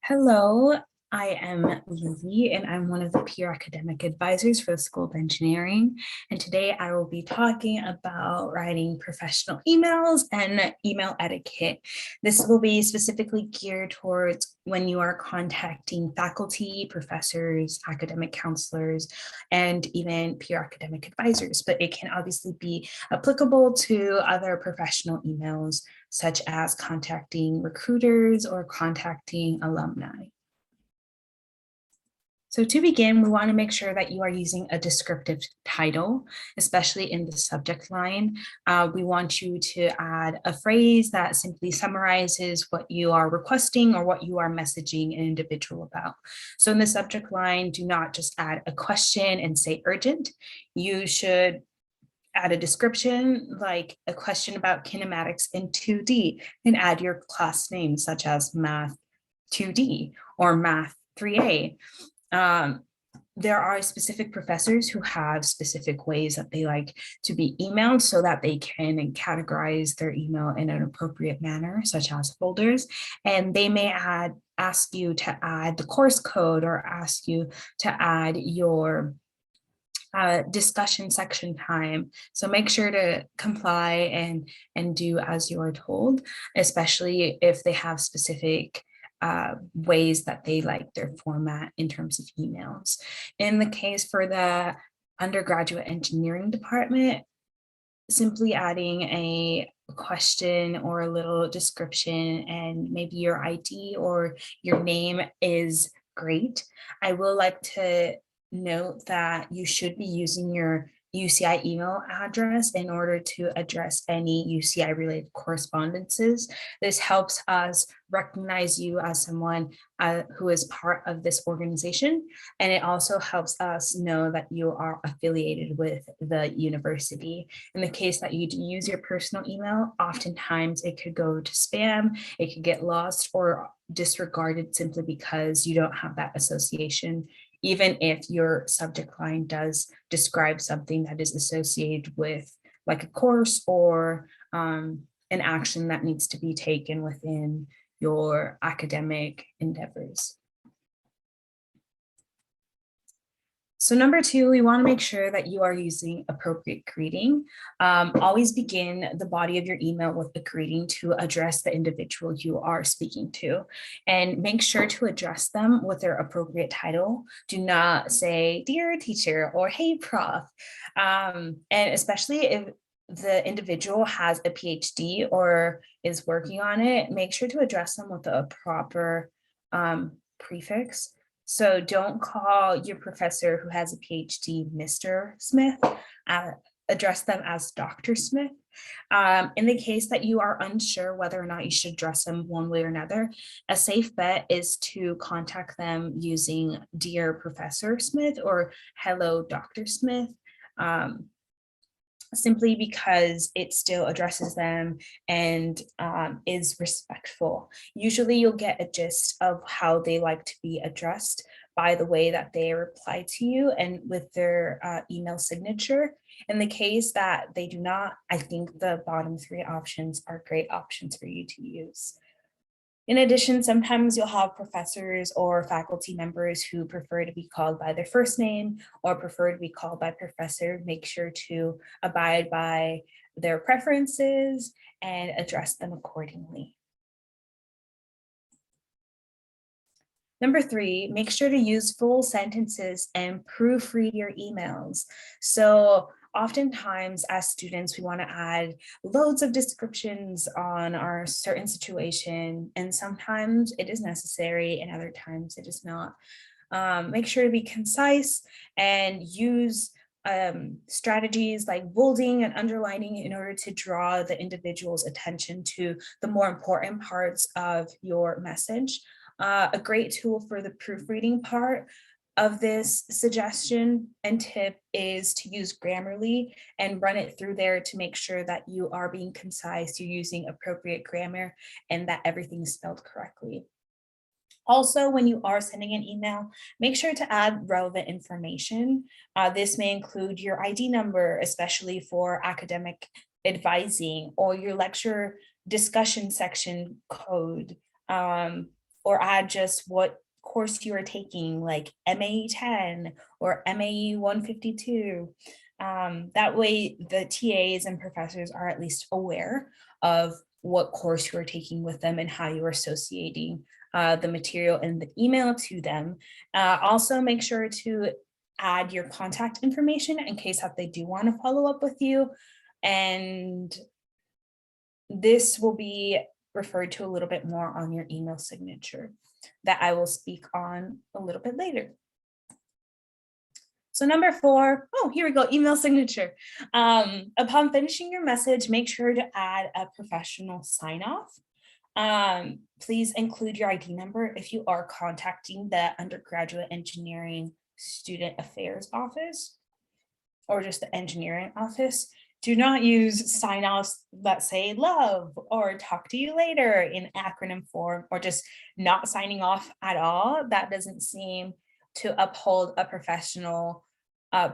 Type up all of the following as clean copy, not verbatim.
Hello, I am Lizzie and I'm one of the peer academic advisors for the School of Engineering. And today I will be talking about writing professional emails and email etiquette. This will be specifically geared towards when you are contacting faculty, professors, academic counselors, and even peer academic advisors, but it can obviously be applicable to other professional emails such as contacting recruiters or contacting alumni. So to begin, we want to make sure that you are using a descriptive title, especially in the subject line. We want you to add a phrase that simply summarizes what you are requesting or what you are messaging an individual about. So in the subject line, do not just add a question and say urgent. You should add a description like a question about kinematics in 2D and add your class name such as Math 2D or Math 3A. There are specific professors who have specific ways that they like to be emailed so that they can categorize their email in an appropriate manner, such as folders. And they may ask you to add the course code or ask you to add your discussion section time. So make sure to comply and do as you are told, especially if they have specific ways that they like their format in terms of emails. In the case for the undergraduate engineering department, simply adding a question or a little description and maybe your ID or your name is great. I will like to note that you should be using your UCI email address in order to address any UCI related correspondences. This helps us recognize you as someone who is part of this organization. And it also helps us know that you are affiliated with the university. In the case that you do use your personal email, oftentimes it could go to spam, it could get lost or disregarded simply because you don't have that association, even if your subject line does describe something that is associated with like a course or an action that needs to be taken within your academic endeavors. So number two, we want to make sure that you are using appropriate greeting. Always begin the body of your email with a greeting to address the individual you are speaking to, and make sure to address them with their appropriate title. Do not say, dear teacher, or hey, prof. And especially if the individual has a PhD or is working on it, make sure to address them with a proper prefix. So don't call your professor who has a PhD Mr. Smith, address them as Dr. Smith. In the case that you are unsure whether or not you should address them one way or another, a safe bet is to contact them using Dear Professor Smith or Hello, Dr. Smith. Simply because it still addresses them and is respectful. Usually you'll get a gist of how they like to be addressed by the way that they reply to you and with their email signature. In the case that they do not, I think the bottom three options are great options for you to use. In addition, sometimes you'll have professors or faculty members who prefer to be called by their first name or prefer to be called by professor. Make sure to abide by their preferences and address them accordingly. Number three, make sure to use full sentences and proofread your emails. So oftentimes as students, we want to add loads of descriptions on our certain situation, and sometimes it is necessary and other times it is not. Make sure to be concise and use strategies like bolding and underlining in order to draw the individual's attention to the more important parts of your message. A great tool for the proofreading part of this suggestion and tip is to use Grammarly and run it through there to make sure that you are being concise, you're using appropriate grammar, and that everything is spelled correctly. Also, when you are sending an email, make sure to add relevant information. This may include your ID number, especially for academic advising, or your lecture discussion section code, or add just what course you are taking, like MAE 10 or MAE 152. That way the TAs and professors are at least aware of what course you are taking with them and how you are associating the material in the email to them. Also make sure to add your contact information in case that they do want to follow up with you. And this will be referred to a little bit more on your email signature that I will speak on a little bit later. So number 4, oh, here we go, email signature. Upon finishing your message, make sure to add a professional sign off. Please include your ID number if you are contacting the undergraduate engineering student affairs office or just the engineering office. Do not use sign-offs that say love or talk to you later in acronym form, or just not signing off at all. That doesn't seem to uphold a professional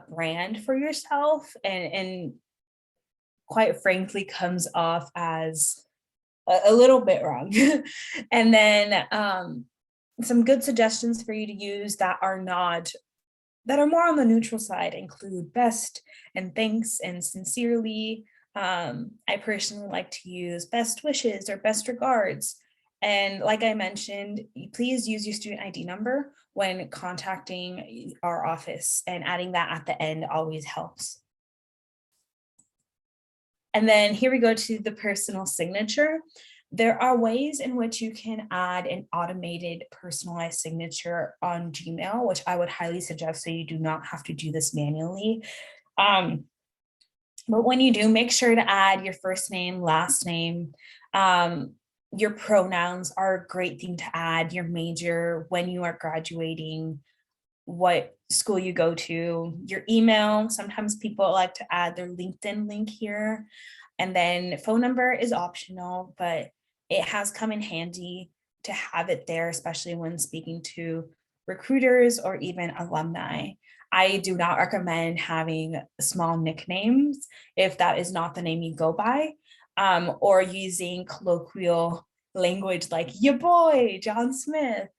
brand for yourself, and quite frankly comes off as a little bit wrong. And then some good suggestions for you to use that are more on the neutral side include best and thanks and sincerely. I personally like to use best wishes or best regards. And like I mentioned, please use your student ID number when contacting our office, and adding that at the end always helps. And then here we go to the personal signature. There are ways in which you can add an automated personalized signature on Gmail, which I would highly suggest, so you do not have to do this manually. But when you do, make sure to add your first name, last name. Your pronouns are a great thing to add, your major, when you are graduating, what school you go to, your email. Sometimes people like to add their LinkedIn link here. And then phone number is optional, but it has come in handy to have it there, especially when speaking to recruiters or even alumni. I do not recommend having small nicknames if that is not the name you go by, or using colloquial language like "ya boy, John Smith."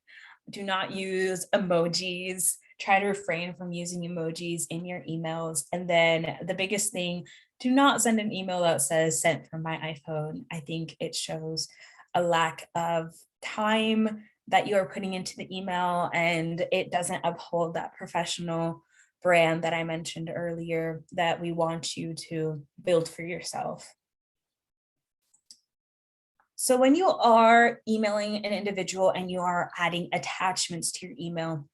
Do not use emojis. Try to refrain from using emojis in your emails. And then the biggest thing, do not send an email that says "sent from my iPhone." I think it shows a lack of time that you are putting into the email, and it doesn't uphold that professional brand that I mentioned earlier that we want you to build for yourself. So when you are emailing an individual and you are adding attachments to your email,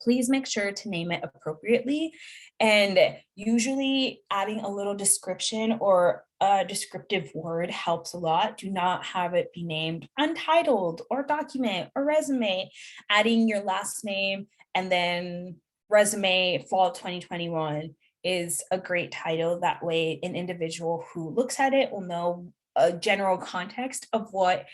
please make sure to name it appropriately. And usually adding a little description or a descriptive word helps a lot. Do not have it be named untitled or document or resume. Adding your last name and then resume fall 2021 is a great title. That way an individual who looks at it will know a general context of what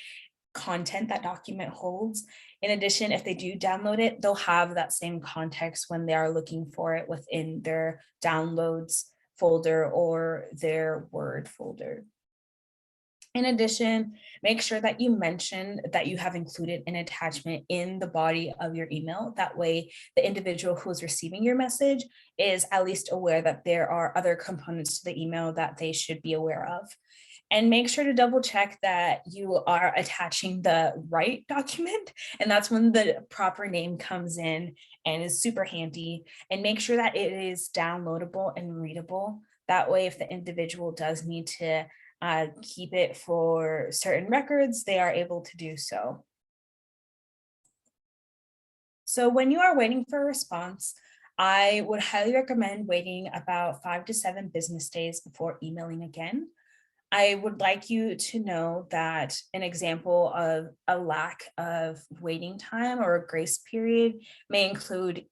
content that document holds. In addition, if they do download it, they'll have that same context when they are looking for it within their downloads folder or their Word folder. In addition, make sure that you mention that you have included an attachment in the body of your email. That way, the individual who is receiving your message is at least aware that there are other components to the email that they should be aware of. And make sure to double check that you are attaching the right document. And that's when the proper name comes in and is super handy. And make sure that it is downloadable and readable. That way, if the individual does need to keep it for certain records, they are able to do so. So when you are waiting for a response, I would highly recommend waiting about 5 to 7 business days before emailing again. I would like you to know that an example of a lack of waiting time or a grace period may include,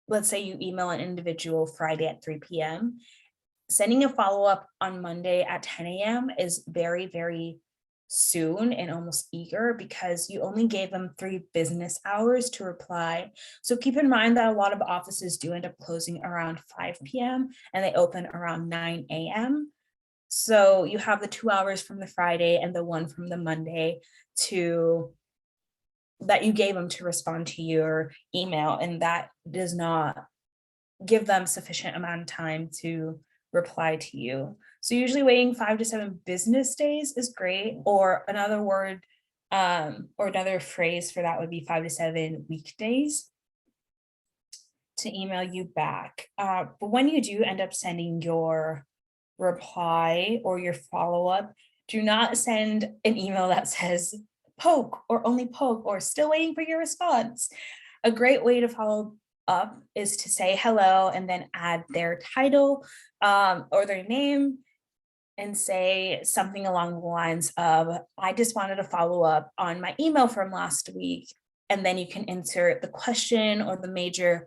let's say you email an individual Friday at 3 p.m. Sending a follow-up on Monday at 10 a.m. is very, very soon and almost eager, because you only gave them 3 business hours to reply. So keep in mind that a lot of offices do end up closing around 5 p.m. and they open around 9 a.m. So you have the 2 hours from the Friday and the 1 from the Monday to that you gave them to respond to your email, and that does not give them sufficient amount of time to reply to you. So usually waiting 5 to 7 business days is great, or another word or another phrase for that would be 5 to 7 weekdays to email you back. But when you do end up sending your reply or your follow-up, do not send an email that says poke or only poke or still waiting for your response. A great way to follow up is to say hello and then add their title or their name and say something along the lines of, I just wanted to follow up on my email from last week. And then you can insert the question or the major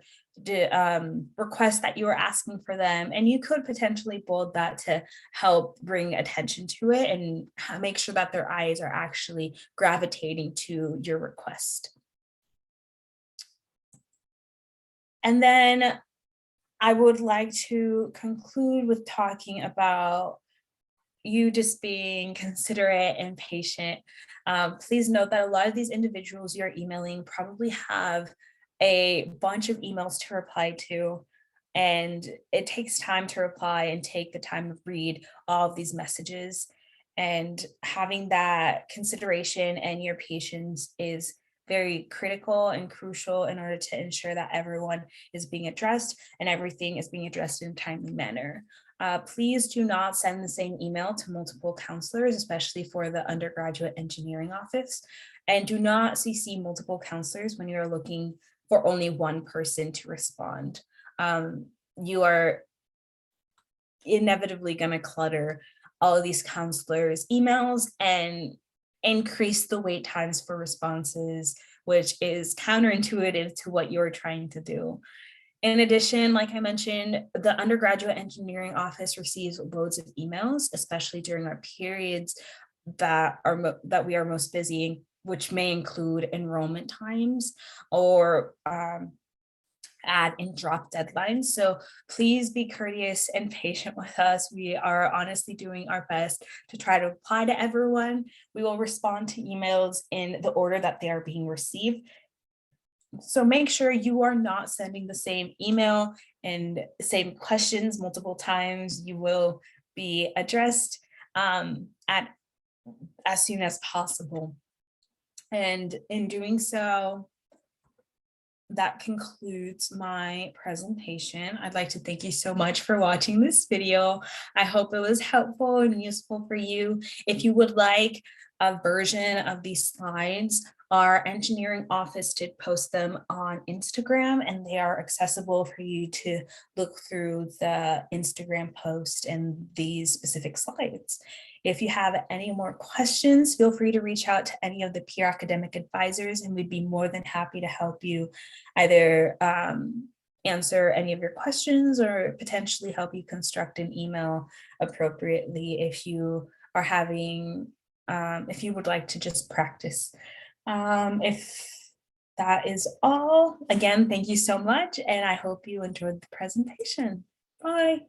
request that you were asking for them. And you could potentially bold that to help bring attention to it and make sure that their eyes are actually gravitating to your request. And then I would like to conclude with talking about you just being considerate and patient. Please note that a lot of these individuals you're emailing probably have a bunch of emails to reply to, and it takes time to reply and take the time to read all of these messages. And having that consideration and your patience is very critical and crucial in order to ensure that everyone is being addressed and everything is being addressed in a timely manner. Please do not send the same email to multiple counselors, especially for the undergraduate engineering office. And do not CC multiple counselors when you're looking for only one person to respond. You are inevitably going to clutter all of these counselors' emails and increase the wait times for responses, which is counterintuitive to what you're trying to do. In addition, like I mentioned, the undergraduate engineering office receives loads of emails, especially during our periods that we are most busy, which may include enrollment times or add and drop deadlines. So please be courteous and patient with us. We are honestly doing our best to try to reply to everyone. We will respond to emails in the order that they are being received. So make sure you are not sending the same email and same questions multiple times. You will be addressed as soon as possible. And in doing so, that concludes my presentation. I'd like to thank you so much for watching this video. I hope it was helpful and useful for you. If you would like a version of these slides, our engineering office did post them on Instagram, and they are accessible for you to look through the Instagram post and these specific slides. If you have any more questions, feel free to reach out to any of the peer academic advisors, and we'd be more than happy to help you either answer any of your questions or potentially help you construct an email appropriately if you are having, if you would like to just practice. If that is all, again, thank you so much, and I hope you enjoyed the presentation. Bye.